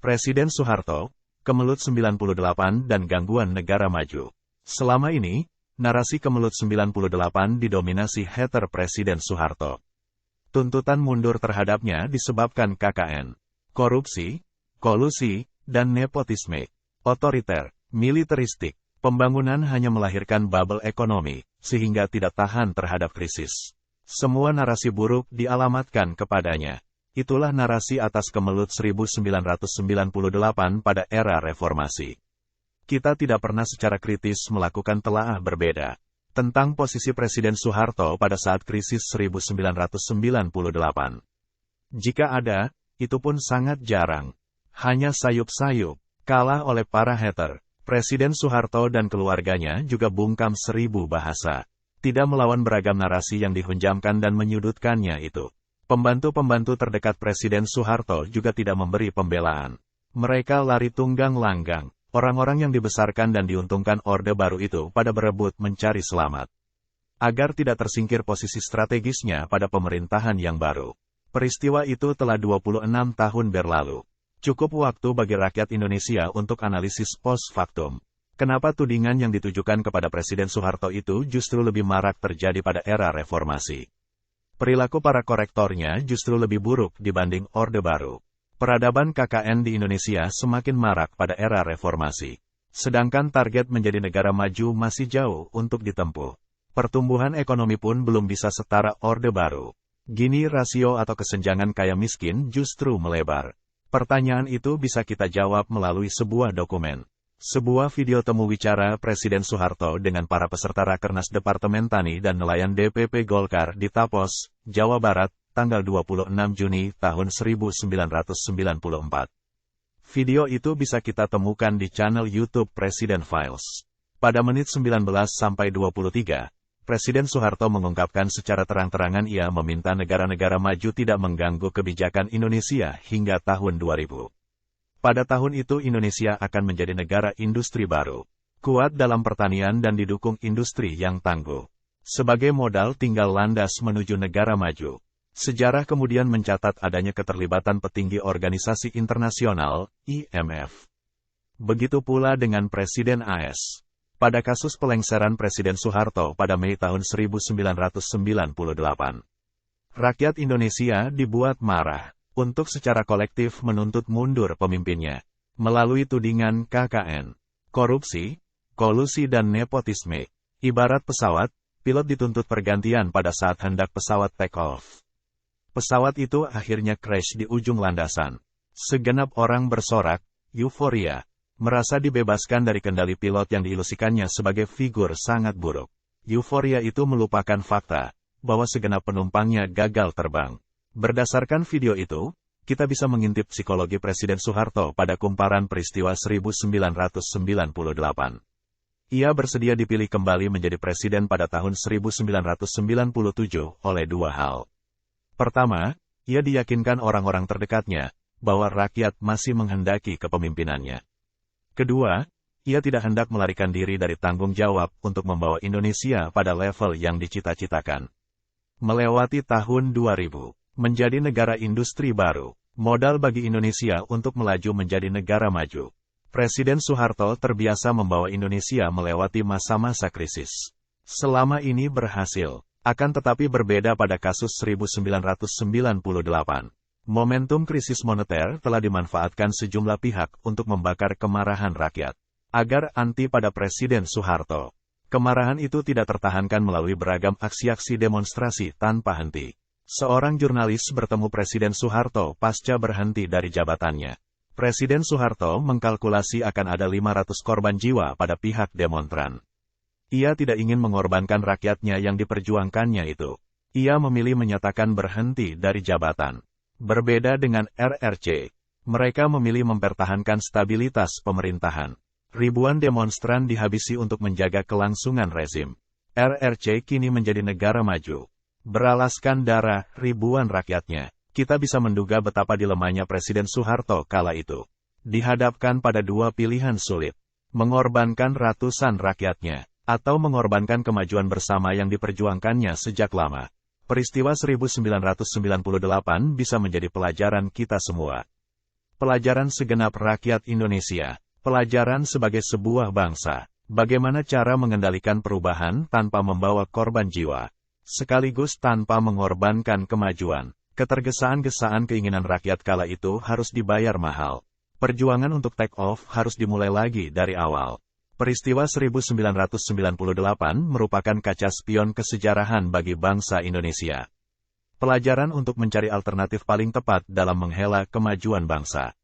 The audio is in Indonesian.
Presiden Soeharto, Kemelut 98 dan gangguan negara maju. Selama ini, narasi Kemelut 98 didominasi hater Presiden Soeharto. Tuntutan mundur terhadapnya disebabkan KKN, korupsi, kolusi, dan nepotisme, otoriter, militeristik. Pembangunan hanya melahirkan bubble ekonomi, sehingga tidak tahan terhadap krisis. Semua narasi buruk dialamatkan kepadanya. Itulah narasi atas Kemelut 1998 pada era reformasi. Kita tidak pernah secara kritis melakukan telaah berbeda tentang posisi Presiden Soeharto pada saat krisis 1998. Jika ada, itu pun sangat jarang. Hanya sayup-sayup, kalah oleh para hater. Presiden Soeharto dan keluarganya juga bungkam 1000 bahasa. Tidak melawan beragam narasi yang dihunjamkan dan menyudutkannya itu. Pembantu-pembantu terdekat Presiden Soeharto juga tidak memberi pembelaan. Mereka lari tunggang langgang. Orang-orang yang dibesarkan dan diuntungkan Orde Baru itu pada berebut mencari selamat. Agar tidak tersingkir posisi strategisnya pada pemerintahan yang baru. Peristiwa itu telah 26 tahun berlalu. Cukup waktu bagi rakyat Indonesia untuk analisis post factum. Kenapa tudingan yang ditujukan kepada Presiden Soeharto itu justru lebih marak terjadi pada era reformasi? Perilaku para korektornya justru lebih buruk dibanding Orde Baru. Peradaban KKN di Indonesia semakin marak pada era reformasi. Sedangkan target menjadi negara maju masih jauh untuk ditempuh. Pertumbuhan ekonomi pun belum bisa setara Orde Baru. Gini rasio atau kesenjangan kaya miskin justru melebar. Pertanyaan itu bisa kita jawab melalui sebuah dokumen. Sebuah video temu wicara Presiden Soeharto dengan para peserta Rakernas Departemen Tani dan Nelayan DPP Golkar di Tapos, Jawa Barat, tanggal 26 Juni tahun 1994. Video itu bisa kita temukan di channel YouTube Presiden Files. Pada menit 19-23, Presiden Soeharto mengungkapkan secara terang-terangan ia meminta negara-negara maju tidak mengganggu kebijakan Indonesia hingga tahun 2000. Pada tahun itu Indonesia akan menjadi negara industri baru, kuat dalam pertanian dan didukung industri yang tangguh. Sebagai modal tinggal landas menuju negara maju. Sejarah kemudian mencatat adanya keterlibatan petinggi organisasi internasional, IMF. Begitu pula dengan Presiden AS. Pada kasus pelengseran Presiden Soeharto pada Mei tahun 1998. Rakyat Indonesia dibuat marah untuk secara kolektif menuntut mundur pemimpinnya melalui tudingan KKN, korupsi, kolusi dan nepotisme. Ibarat pesawat, pilot dituntut pergantian pada saat hendak pesawat take off. Pesawat itu akhirnya crash di ujung landasan. Segenap orang bersorak, euforia. Merasa dibebaskan dari kendali pilot yang diilusikannya sebagai figur sangat buruk. Euforia itu melupakan fakta bahwa segenap penumpangnya gagal terbang. Berdasarkan video itu, kita bisa mengintip psikologi Presiden Soeharto pada kumparan peristiwa 1998. Ia bersedia dipilih kembali menjadi presiden pada tahun 1997 oleh dua hal. Pertama, ia diyakinkan orang-orang terdekatnya bahwa rakyat masih menghendaki kepemimpinannya. Kedua, ia tidak hendak melarikan diri dari tanggung jawab untuk membawa Indonesia pada level yang dicita-citakan. Melewati tahun 2000, menjadi negara industri baru, modal bagi Indonesia untuk melaju menjadi negara maju. Presiden Soeharto terbiasa membawa Indonesia melewati masa-masa krisis. Selama ini berhasil, akan tetapi berbeda pada kasus 1998. Momentum krisis moneter telah dimanfaatkan sejumlah pihak untuk membakar kemarahan rakyat, agar anti pada Presiden Soeharto. Kemarahan itu tidak tertahankan melalui beragam aksi-aksi demonstrasi tanpa henti. Seorang jurnalis bertemu Presiden Soeharto pasca berhenti dari jabatannya. Presiden Soeharto mengkalkulasi akan ada 500 korban jiwa pada pihak demonstran. Ia tidak ingin mengorbankan rakyatnya yang diperjuangkannya itu. Ia memilih menyatakan berhenti dari jabatan. Berbeda dengan RRC, mereka memilih mempertahankan stabilitas pemerintahan. Ribuan demonstran dihabisi untuk menjaga kelangsungan rezim. RRC kini menjadi negara maju. Beralaskan darah ribuan rakyatnya. Kita bisa menduga betapa dilemahnya Presiden Soeharto kala itu. Dihadapkan pada dua pilihan sulit. Mengorbankan ratusan rakyatnya, atau mengorbankan kemajuan bersama yang diperjuangkannya sejak lama. Peristiwa 1998 bisa menjadi pelajaran kita semua. Pelajaran segenap rakyat Indonesia. Pelajaran sebagai sebuah bangsa. Bagaimana cara mengendalikan perubahan tanpa membawa korban jiwa, sekaligus tanpa mengorbankan kemajuan. Ketergesa-gesaan keinginan rakyat kala itu harus dibayar mahal. Perjuangan untuk take off harus dimulai lagi dari awal. Peristiwa 1998 merupakan kaca spion kesejarahan bagi bangsa Indonesia. Pelajaran untuk mencari alternatif paling tepat dalam menghela kemajuan bangsa.